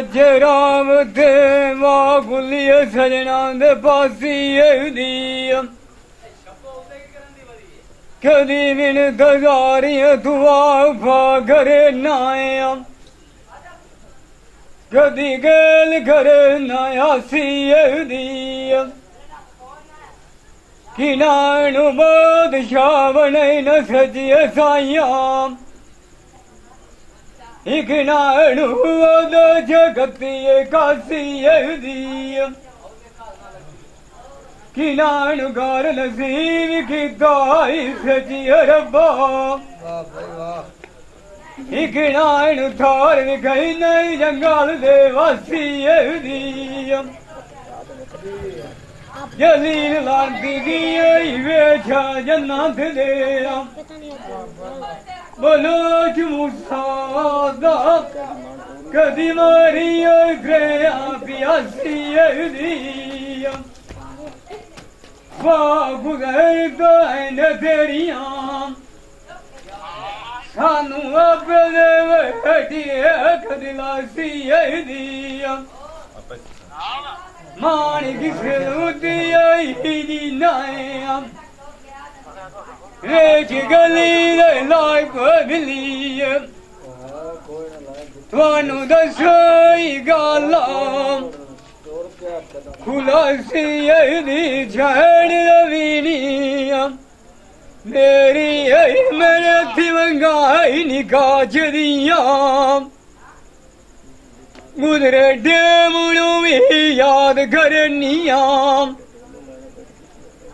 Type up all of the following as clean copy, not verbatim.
सच्चे राम ते मां गुलिया सजना दे पासी दी कदी बिन दजारियां दुआ फा करे नाया कदी गैल करे नायासी दी किनाणु बादशाह बने न सजिए साया एक नाणु वद जगती कासी दी किनाणु गार नसीब की दाई सजिए रब्बा एक नाणु थार गई नहीं जंगल दे वासी दी जलील लांती की वेछा जन्नत दे बलोच मुसादा कदी मारी गया प्यासी दी गुजर न तेरिया सानू अपने बैठिए कदिलासी दी मानी किसे दी नाया रेच गली लाई बदली थानू दसोई गाला खुलासी दी छड़ रवीनी मेरी मेरे थी मंगाई निकाच दिया गुजरे डेमू भी याद करनिया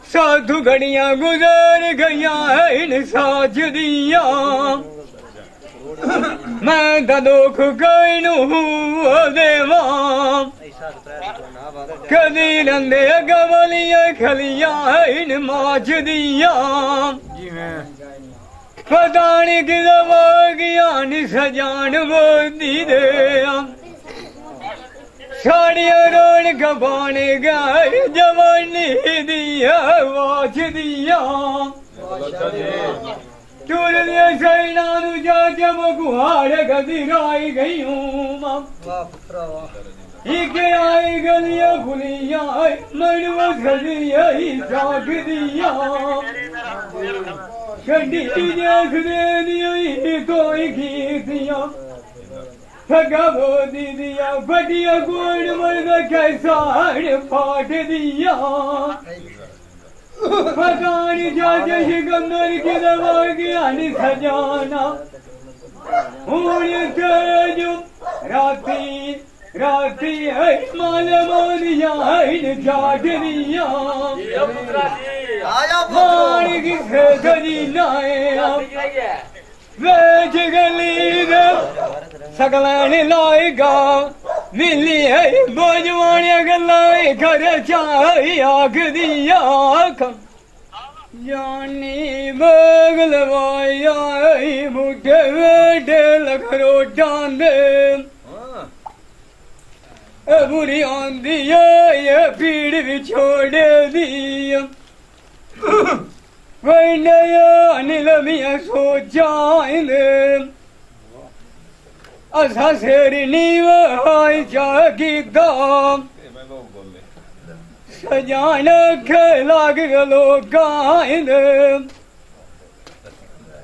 साधु घड़ियां गुजर गया इन साज दिया मैं दुख कैनू देवा कदी लंदे गवलिया खलिया इन माज दिया पता नहीं कि गया नि सजान बोदी दे साड़िया रोन कबाने गए जवानी दिया वाच दिया चूर दिया सैना जा जब गुहार गदी राई गई हूँ इके आई गलिया खुलिया मरवा सदिया ही साख दिया छड़ी देख दे दिया तो खीतिया थका बोदी दिया बढ़िया गोड़ मर्द कैसा फाट दिया पकान जाके सिकंदर की दवा गया नि सजाना जो राती राती है माल मोदिया जाट दिया मान की सजी नाया वेच गली सकलाने लाएगा मिली है बोझवानिया गला घर चाही आख दिया जानी बगलवाया मुठे बेटे लखरो डांदे बुरी आंदी ये पीड़ भी छोड़ दी नीलमिया सोचा असा सेरी नीव हाई जागी दाम सजान लाग गलो गाइन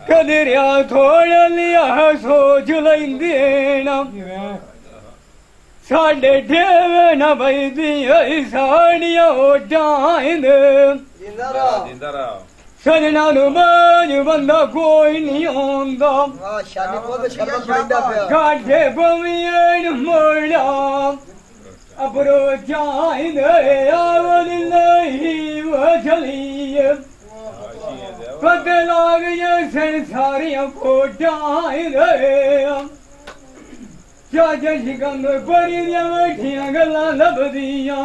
कदरिया थोड़ा लिया सोच लेना साढ़े ठेवे न बजदी साड़िया डाइन सजना बाज बंदा कोई नहीं आंदा काठे पवियन मोड़ा अपरो चांद आवल नहीं वचलिए पता लाग ये संसारिया को डाइन चाचा शिकंदर परिया बैठिया गल्ला लभदिया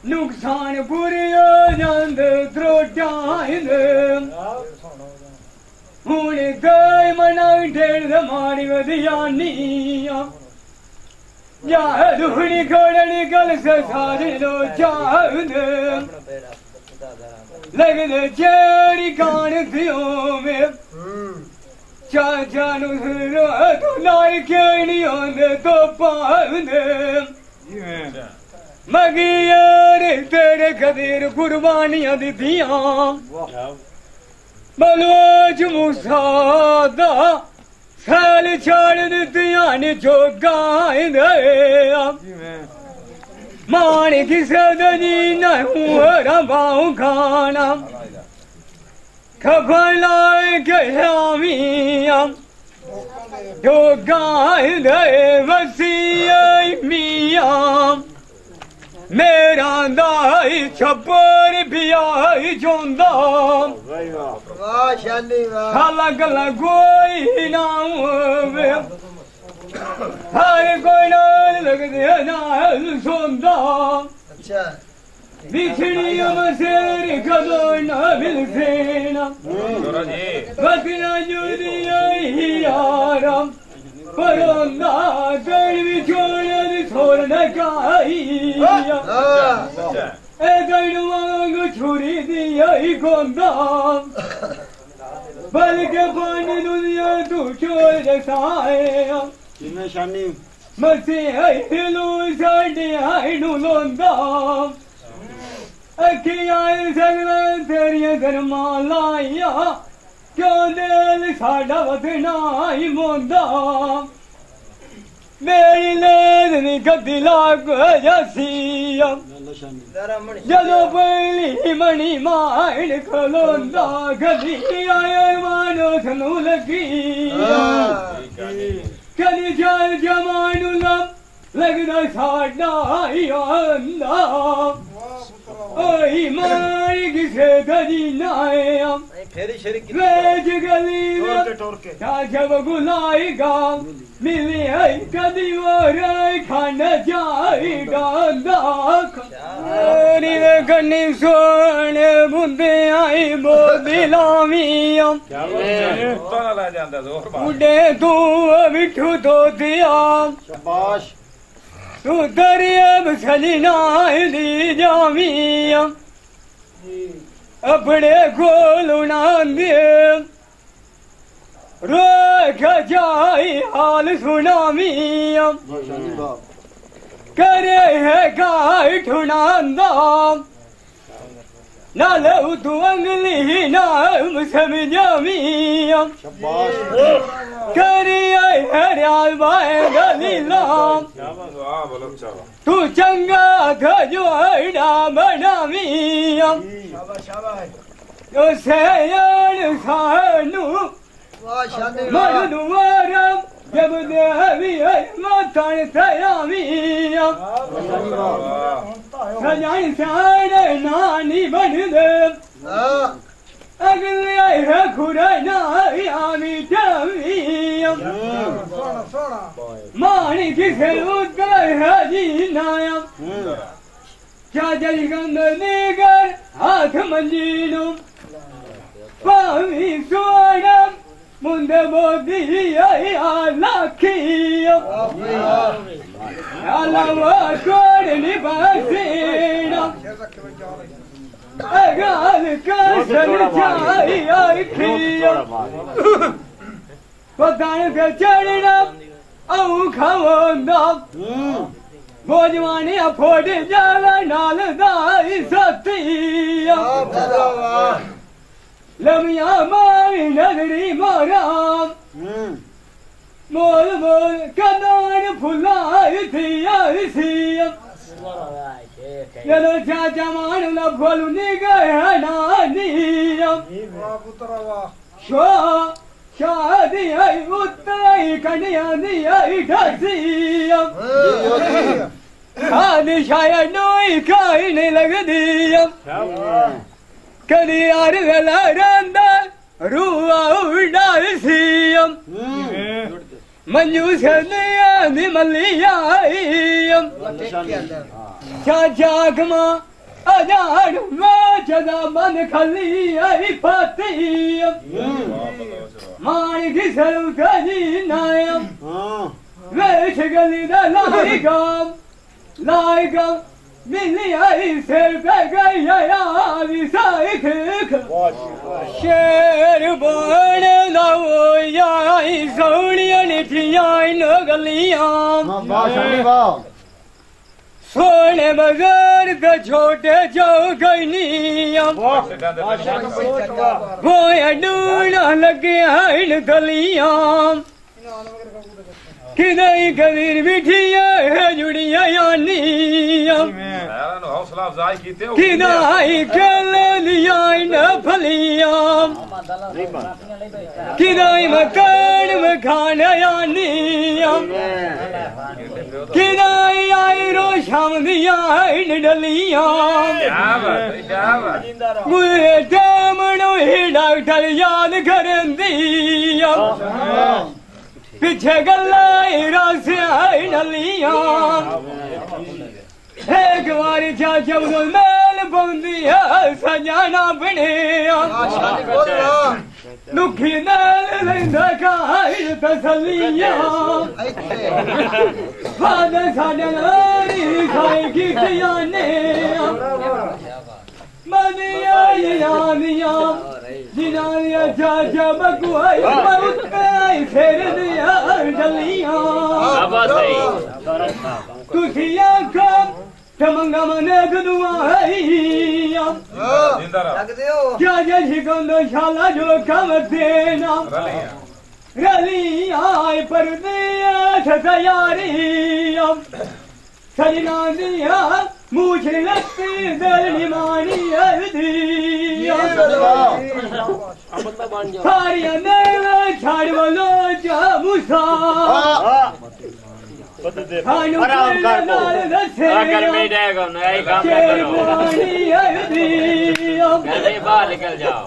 नुकसान पूरे जांद त्रोटाइन हूं कई मना ढेर मारी वधियानिया या दुहनी खोड़नी कल से सारे लो चांद लगने चेरी कान थियो में चाचा नु तो लाई क्यों नहीं आंदे तो पांदे मगी यार तेरे खदीर कुर्बानियां दित्तियां बलवाज मूसा दा साल छाड़ दित्तियां ने जोगां दे मान किसे दजी न हुआ बाहु खाना खबर लाए गया जोगां दे वसिया मियां मेरा दाई छप्पर पियाई जोंदा खाला गला कोई ना होवे हर कोई नाल लगदे नाल सोंदा बिछड़ी मसेर कदो ना मिलसे ना बतना जुदी आई यारा परोंदा गल विछोड़ छोड़ न काईया ए गल वांग छुरी दिया ही गोंदा बल्कि पानी दुनिया तू छोड़ साया निशानी मसीह हिलू साडे आई नु लोंदा अखियां सगला तेरिया गरमा लाइया क्यों दिल साडा वतना ही मोंदा मेरी लेदनी गद्दी लाग जसिया जदों पहली मणि माइण खलोंदा गद्दी आयर मानो थनू लगी कदी जल जमानू लब लगदा साडा ही आंदा ओई मार किसे गजी नाया वेज गली जब गुलाईगा मिली है कदी और खान जाएगा कन्नी सोने बुंदे आई बोदी लाविया बुढ़े तू बिठू तो दिया तू दरिया सजना दी जामिया अपने गोलुना दे रोक जाई हाल सुनामिया करे है गाय ठुनांदा ना लो तू अंगली नाम समझामिया करिए हरियाल बाए गलीलाम तू चंगा था जो आईना बनामिया तो सयान सानू मनुवारम जब देवी माथान सयामिया सजान सारे नानी बन दे अगले है खुराना आमी जामिया मानी किसे उतर है जी नाया चाचरी गंद निगर हाथ मंजीनो पावी सोनम मुंडे बोधी आई लाखिया अलावा कोड निबासीना अगाल कासल जाई आई खिया पतान के चढ़ना औ खावंदा भोजवानी अफोड़ जाला नाल दाई सतिया लमिया मारी नगरी माराम मोल मोल कदान फुलाई थिया सिया यलो चाचा मान न भोलू निगह नानिया शो शादी आई उतई कन्या दी आई ढसिया शादी शायद नोई काई नहीं लगदिया कदी यार गला रंदा रुआ उड़ासिया मंजू सदिया दी मलिया चाचा कमा अजान चदा मन खली आई पातिया मान की सरू गजी नाया वेश गली दा लाइका मिली आई सिर पे गई यारी साइख शेर बन लो याई सोनिया निठियां न गलियां सोने बगैर के छोटे चौकनियां वो अडूना लगे इन गलियां किदाई कबीर बिठिया है जुड़िया यानियां किदाई कल लिया न फलियां किदाई मकान में खाना यानियां किदाई आई रो शाम दिया इन डलियां गुरे टामनो ही डॉक्टर याद करन दिया पीछे गल्लाई रासियाई नलियां एक बारी चाचा उदल मेल बंदिया सजाना बनिया दुखी नाल लेंदा काई तसलियां फादर साडे नारी खाई कीतियां ने मनिया यानियां जिनाया चाचा बकुआई मौत पे फेर दिया डलियां तुझिया कम तमंगा मने गदुआईया क्या जैसी गंदो शाला जो कम देना रलियां पर दिया तैयारियां सजना दिया मुझे लगती दलनी मानी दिया सारिया ने छाड़ वालो जा मुसा आराम कर अगर मैं जाएगा ना यही काम करो नहीं बाहर निकल जाओ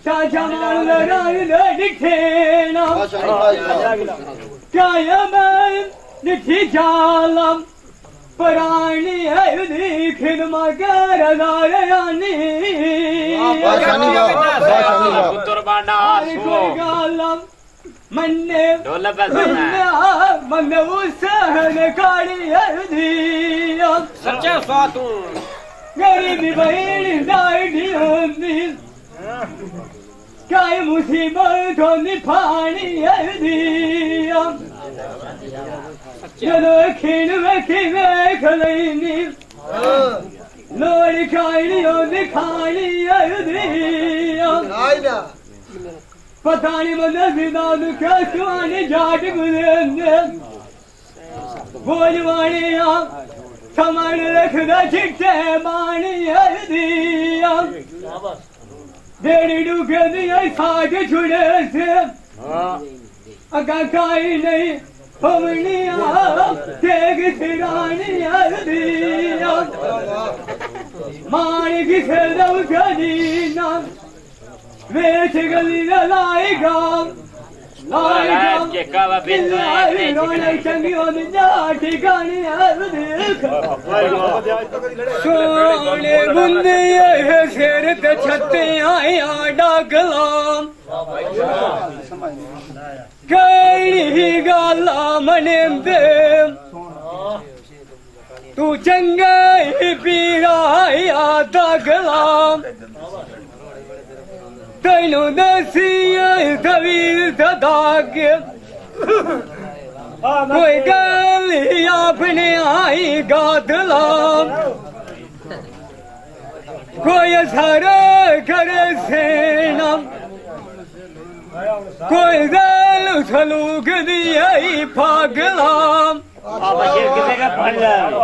चाचा माल लड़ाई दिखे ना क्या मैं निठी जालम परानी है दिखन मगर दारयानी पुत्र बांडा गालम मन्ने मन्ने उसहन काड़ी है दिया सच्चा सातू गरीबी बहन डाइडी होंदी काय मुसीबत होनी फानी है दिया चलो खीन में खलैनी लोरी खाई होनी खानी है दिया पता नहीं मतलब विदाद क्या सुहाने जाट गुजरने भोजवानी आप समान रखदा चिट्टे मानी है दिया डेढ़ी डूबे दिया साठ छुड़े से अगा काई नहीं हमनिया तेग सिरानी है दिया मानी की सेदव कदीना वेच गली लाएगा चंगी ठिकानी सोने बुंदे सिर ते छते आया डागलाम कई गाला मने दे तू चंगा ही पीरा दागलाम तैनू दसिया तवीर दाग कोई गल अपने आई गादलाम कोई असर करे सेना कोई गल सलूक दिया पागलाम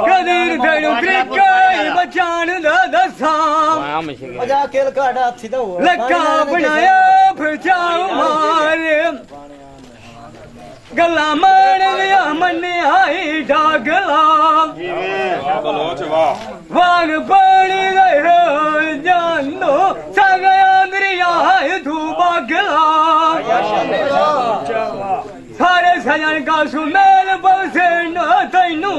कदीर तैनू क्रिकाई बचान दसां लक्का बनाया फिर मारे गला मन लिया मन्ने आई डागला वाग पानी जानो सगया दरिया तू बागला सारे सजन का सुमेल बसे न तैनू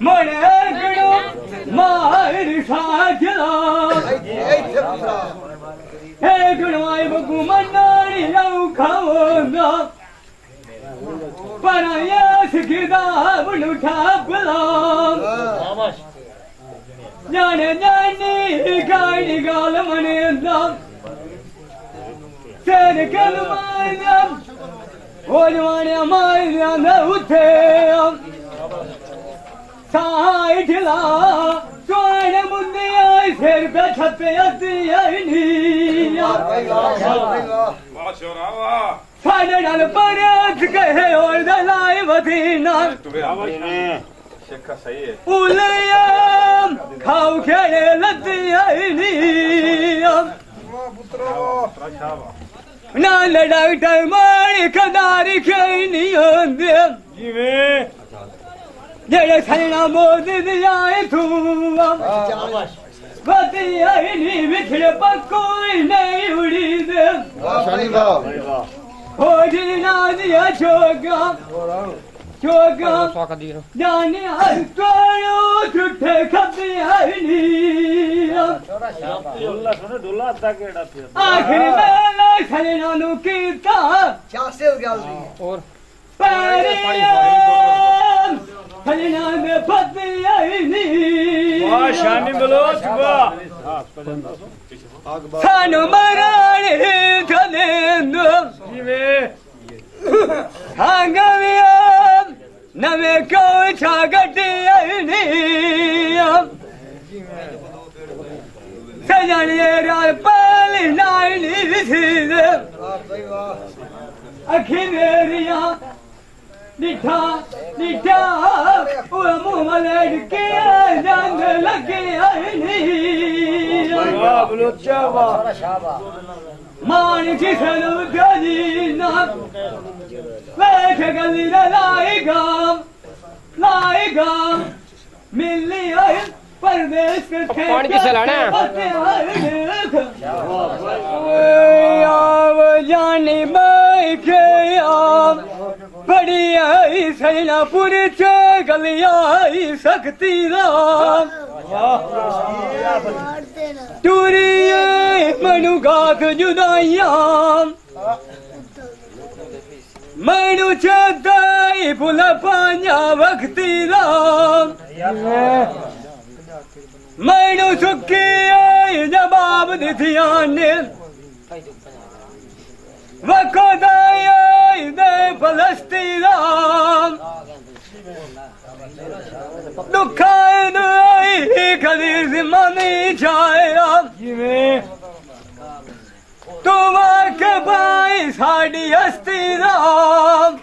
मने गड़ो मार साजला हे गड़वाई बगु मनारी लौ खाओगा पर ये दस किताब उठा बुलाम जाने जानी गाड़ी गाल मने दम तेरे कलमायम हो जवाने मायम न उठे साइठला सोने मुंदे आई फिर पे छते अती आई नी साढ़े नाल परत कहे और दलाई वधीना उलयम खाओ खेड़े लती आई नी ना डॉक्टर मारी कदारी खेई नहीं होंदे जेड़े सैना बोल दियाए तू बती आई नी बिछड़े पकोई नहीं उड़ी दे हो जी ना दिया चोगा चोगा जाने हर कोड़ो झूठे खपी आई नी आखिर मेला सैना नु कीता और सैना ने फती आई नी शानी बलोच सानू मराने चलेंदो सांगवियम नवे को छागटी आई नी सजनिए राल पाली नाइनी विसीद अखिलेरिया निठा निठा वो मुँह मलेड के जंग लगे आई नी मान की सनु गजीना बैठ गली लाएगा मिलनी आई परदेश के पानी किसे लाना है जानी मैं के बड़ी आई सैनापुर से गलिया आई सकती राम टूरी मनु गात जुदाइया मनु चदाई फुल पांजा वक्ती राम मनु सुखी आई जवाब दिथियाने वकोदाई दे फलस्ती राम दुखाए दुआई कदी जिम्मानी जाया तू वाके भाई साड़ी हस्ती राम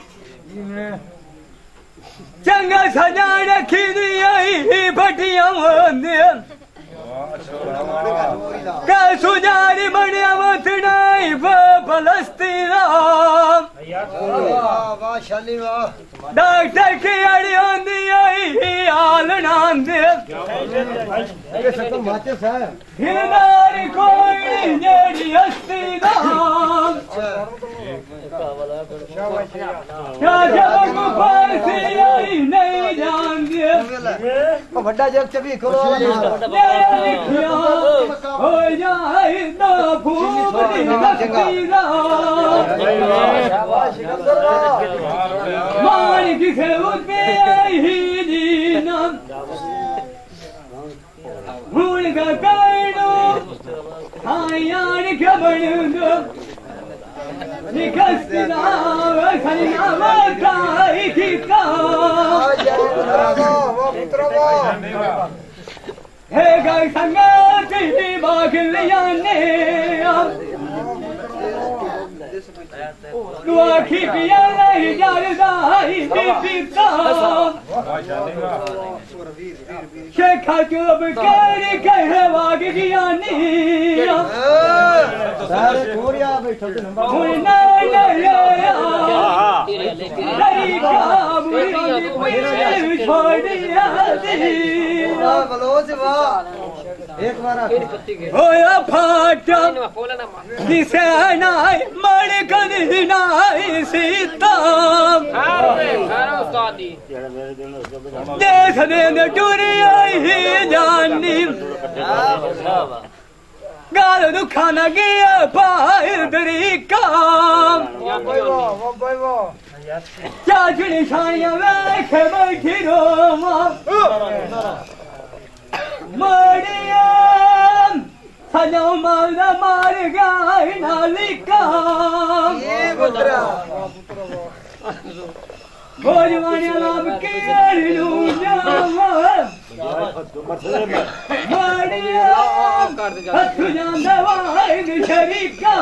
चंगा सजा रखी दी आई भटिया का सुजारी बढ़िया मतनाई फलस्ती राम डॉक्टर की अड़ी आंदी आई हाल नांदे हिरदारी कोई जेड़ी हस्ती राम क्या जब फांसी आई नहीं जानदे बड़ा जग चबी खोलो हो जाए ना फूब लगती मान किसे उठे ही दीना भूल का कायनो हाँ यार क्या बनूंगा निकलती ना खलिया बताई की का हे गाय संगत ही बागलिया ने तू आखी पिया नहीं जारदाई पीता शेखा चुप कर कहे वाग ज्ञानी सारे कोरिया बैठो तो नंबर ना छोड़ दिया बलोच वाह एक बार होया फाटा जिसे नाई मर कदी नाई सीता देख दे टूरी आई ही जानी गाल दुखाना गया पाए तरीका चाच निशानियां वेख बैठी रोमा मरियम सजो माला मार गाय नालिका भोजवानी लाभ के मरियम हथ जान दवाई शरीका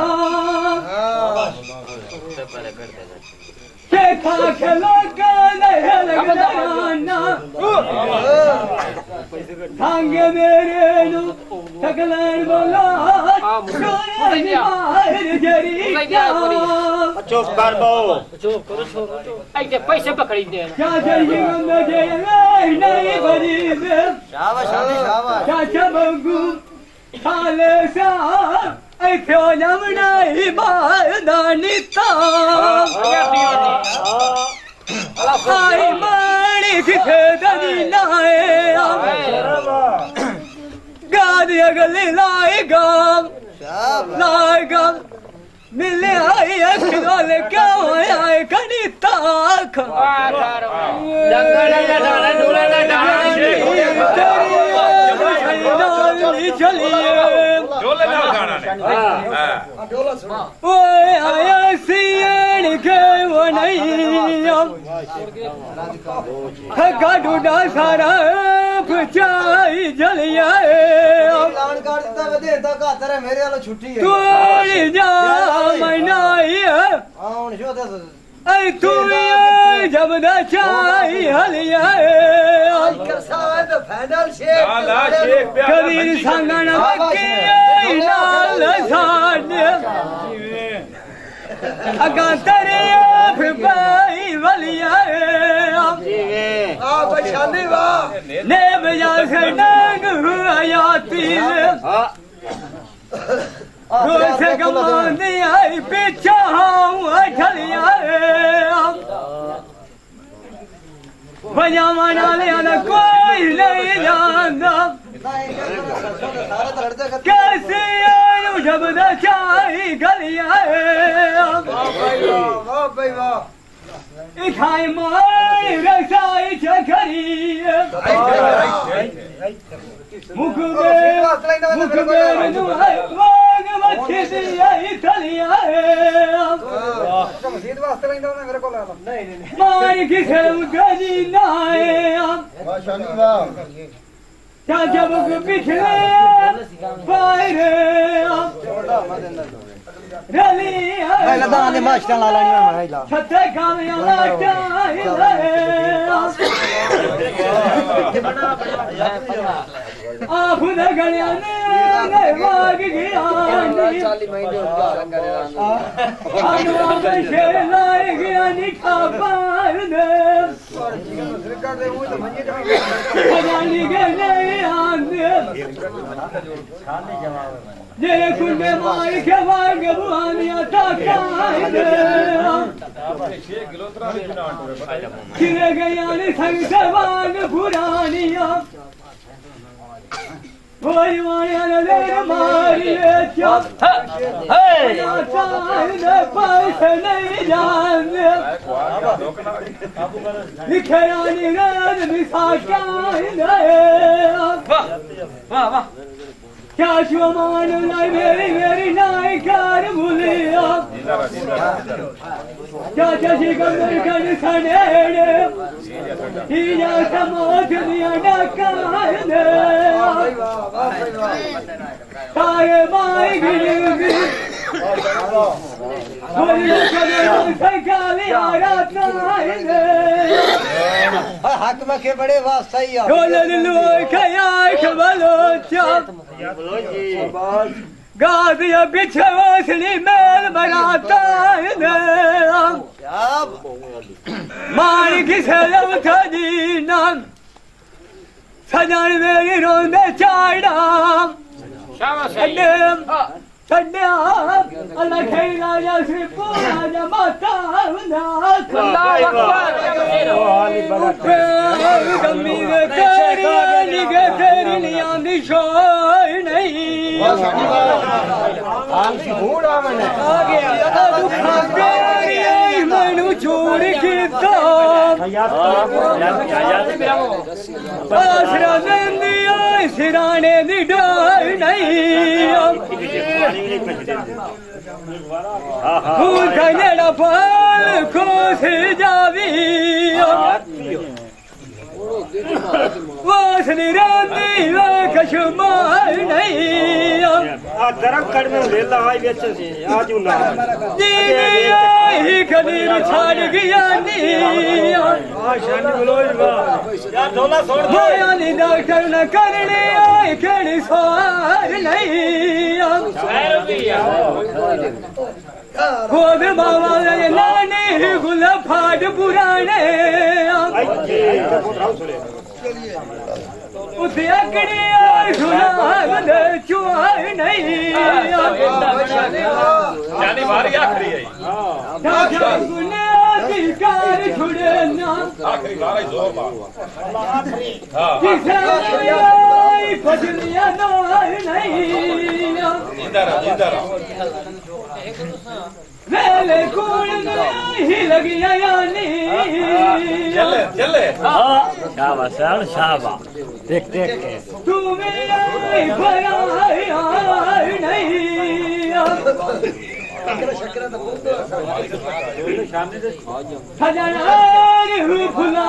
खा खलो लगना थांगे मेरे नु सकलन बोला चुप कर बो चुप करो ऐसे पैसे पकड़ी दे क्या चाहिए मुझे नहीं बड़ी दे शाबाश शाबाश चाचा बंगू खाले सा ऐ क्यों जमना ही बादानिता आई मारी किथे दनी नाए गाद अगले लाएगा मिले आई अखियाल क्या आए कनिता चलिए आया सियन के वो नहीं डूडा सारा बचाई जलिया छुट्टी तोड़ी जा मनाई तू जब न चाही हलिया कबीर संगन अगा तेरे भाई वलिया ने बजा से नंग हयाती से कमाने आई पीछा हूँ अठलिया बजावा नाले आना कोई नहीं जानता कैसे आयु जब न चाही गलिया खाई माई रसाई चखरी मुख में वाग मच्छी दिया इतलिया माई की खेल गजी नाए चाचा बुक पिछले पायरे रली दाने मास्टर ला लानी माइला छते कामिया लाटा आप न गणया ने वाग गया अनुआ में शेर लाए गया निखा पार ने जानी गए आंदे जे कुंडे मार के वाग बुआनिया ताकाए किरे गया ने संग से वाग पुरानिया कोई माया न ले मारिए चुप पैसे नहीं जानते लिखरानी रात मिसाका क्या शुमान लाई मेरी नाई कार भूलिया क्या चशी कमर कर सनेड़े हीरा समोच दिया डकार दे तारे माई गिरी हक में के बड़े वाह सही है गादिया पीछे वसली मेल बनाता है मार की सलम था दीना सजन मेरी रोंदे चाइना सन्या अल्लाह खेला या श्री पूरा जमाता गमी तेरी नियानी शोर नहीं आ गया चूर कीता आसरा दिंदिया सिराने दी डर नहीं जेड़ा पाल खुश जावी वासनी रानी कशमार नहीं दरम कड़मे लेला आई बेच से आज उला ही कदीर छाड़ गया नी शानी बोलो यार ढोला छोड़ दो यानी डॉक्टर न करने आए केड़ी सवार नहीं खुद बाबा नानी गुला फाड़ पुराने उसे अकड़ी सुनाग चुआर नहीं जानी मारी आखरी है कार छुड़ना आखरी मारा जोर मार फसलिया नहीं इधर वेले कूड़ ही लगिया यानी चले शाबाश शाबाश देख के तू मेरा भराई नहीं हजार फुला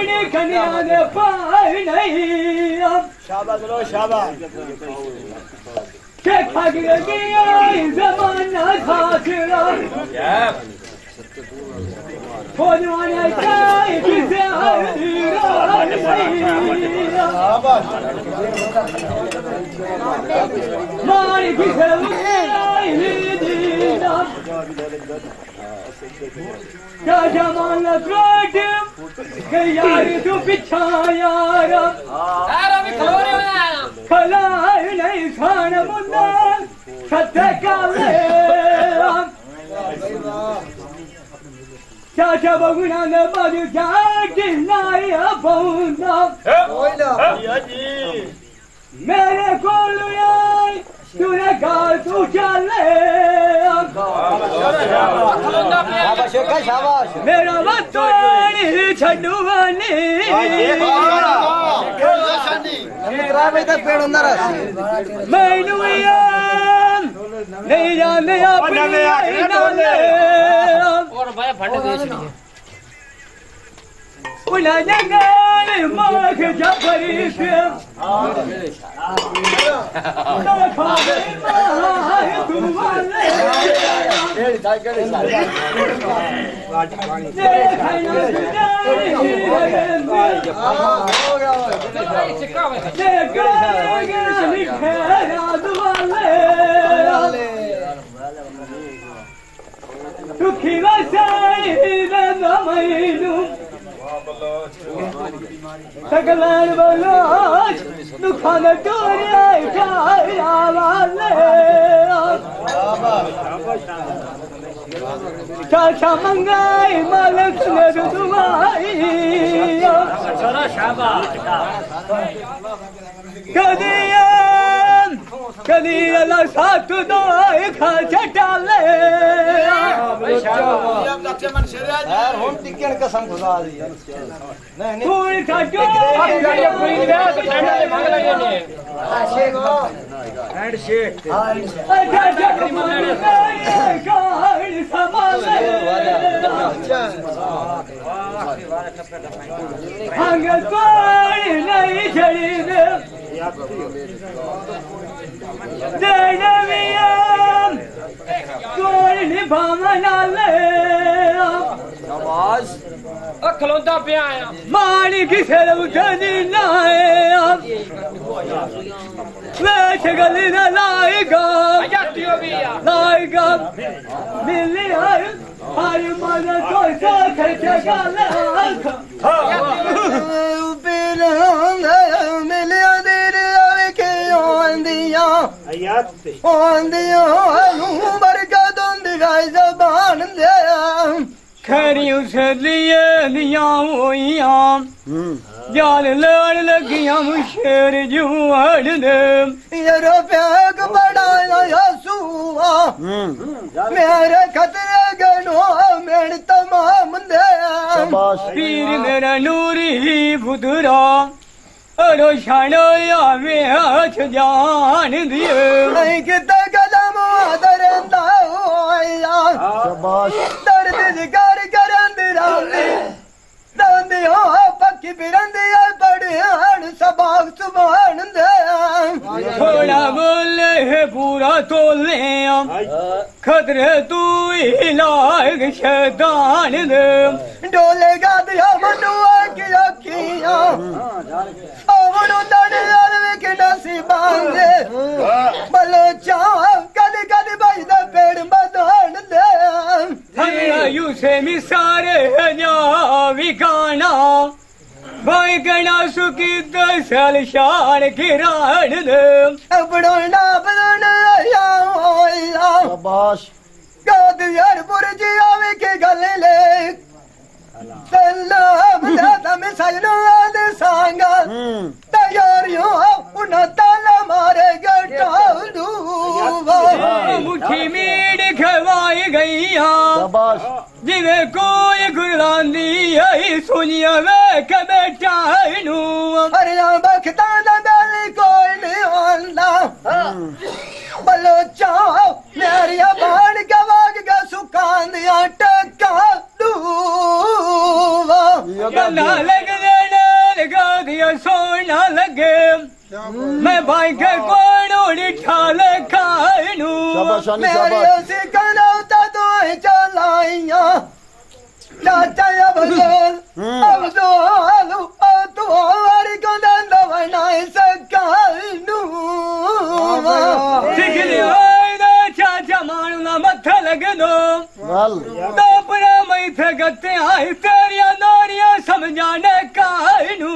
नहीं कन्या ने पार नहीं शाबाश लो शाबाश के थक गया जमाना खासरा खोजवाने चाहे किसे मारी किसे क्या जमाना यार तू पिछा यार खलार नहीं खान मुंडा सत्य काले चाचा बगुना ने बाजू जाके नाया पहुंचा मेरे कोल आई तूने गाल तू चले शाबाश मेरा बतौनी छड़ुआनी मैनू नहीं जाने और भाई फट दे छड़ी उला जंगल माख जफरी से ना खावे मार तू वाले दुखी वसाई मैनू सकलान बलोच दुखान टोरिया वाले चाचा मंगाई मालक ने दुआई कदी अल्लाह साथ दो खा चटाले यार हम टिकट कसम खुदा दी नहीं फूल काटो हैंडशेक नहीं छड़ी खलोंदा पे आया मानी किसे उठनी नाच गली न लाएगा लाएगा मिली हर मन को साथ मिलिया देर आवे के आंदिया बरका दिखाई जबान दे खरी उस लिए दिया जान लड़ लगिया शेर जुआड़ दे यारो प्यार बड़ा सुआ मेरे खतरे गनो मेरे तमाम दे पीर मेरा नूरी बुदरा अरो शानो आवे हाथ जान दिए नहीं किता कदम दरंदा होया दर्द जिगर करंद रांदी दांदी हो पक्की बिरंदी बड़े सबाग सुभान दे थोड़ा बोले है पूरा तोले खतरे तू ही लाग शैतान दे डोलेगा दिया मनुआ की अखियां आवनो तड़े अलवे के नसीबां दे बलोचा कद कद बजदा पेड़ मदान दे हमरा यू से मिसारे जा विकाना भाई गणा सुखी दसल शान किरान दे अपनो ना बदन या शाबाश गाद यार बुरजी आवे के गले ले सलाम दादा में सजनो आदे सांगा तैयारियों उन ताला मारे गटालू मुट्ठी मीट खवाई गईया जिवे कोई गुलांदी आई सुनिया वे कदे चाहनू अरे बखता ना गली कोई नहीं आंदा बलोचा मेरी बाण गवाग गा सुकान दिया टका दूवा गला लग लगा दिया सोना लगे मैं भाई के कोणो निठाल खानू मेरी उसी कलौता तो चलाइया चाचा अब दो आलू तो हमारी को दंद बनाए सकानू सीख लिया चाचा मानू ना मत्था लग दो तो अपना मैं थे गते आई तेरिया नारिया समझाने कानू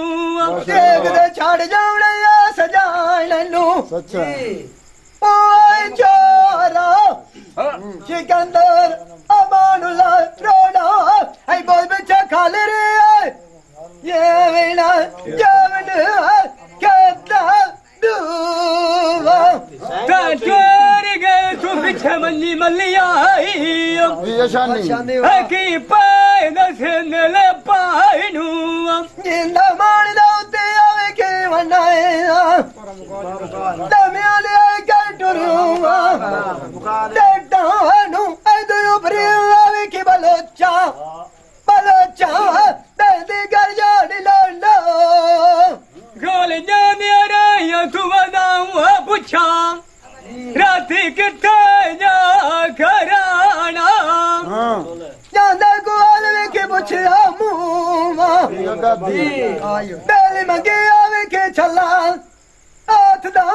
देख दे छाड़ जाने या सजानू ओए चोरा सिकंदर अमानुल्लाह रोड़ा आई बोल बच्चा खाले रे ये वेना जावन कहता दूवा ता चोरी गए तू पीछे मल्ली मल्ली आई है कि पाए दसन ले पाइनू जिंदा मान दाउते आवे के मनाया दमियाले के टुरुआ डेटानु ऐदो उपरी आवे के बलोचा दर्दी कर जाने लो गोल जाने रहा तू बताऊँ पूछा राती कितने जा कराना जाना को आवे के पूछा मुँह बेली मंगे आवे के छला हाथ दा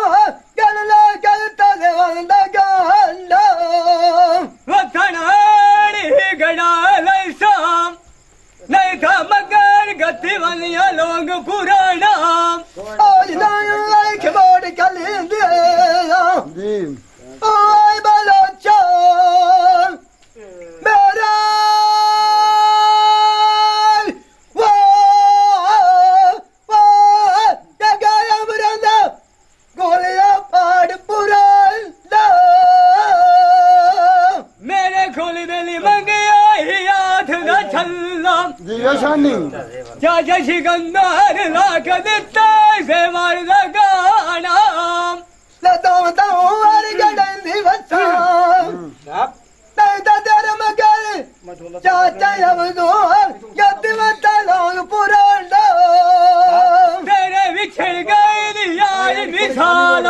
गलला गलता दे वंदा गाना वतनाड़ी गड़ा लैसा नहीं था मगर गति वालिया लोग पुराना आज दायूं लाइक बोर्ड कली दिया ओए बलोचा मेरा गोलियां पाड़ पुराना मेरे खोली बेली मंगिया ही याद न छल्ला चाचा सिकंदर लाख दिता से मार लगाना लदो वार गडंदी वसा नहीं तो तेरे मगर चाचा अब दो यद वता लोग पुराना तेरे बिछड़ गए यार मिसाल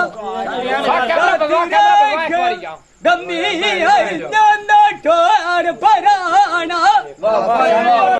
दमी है नंदा टोर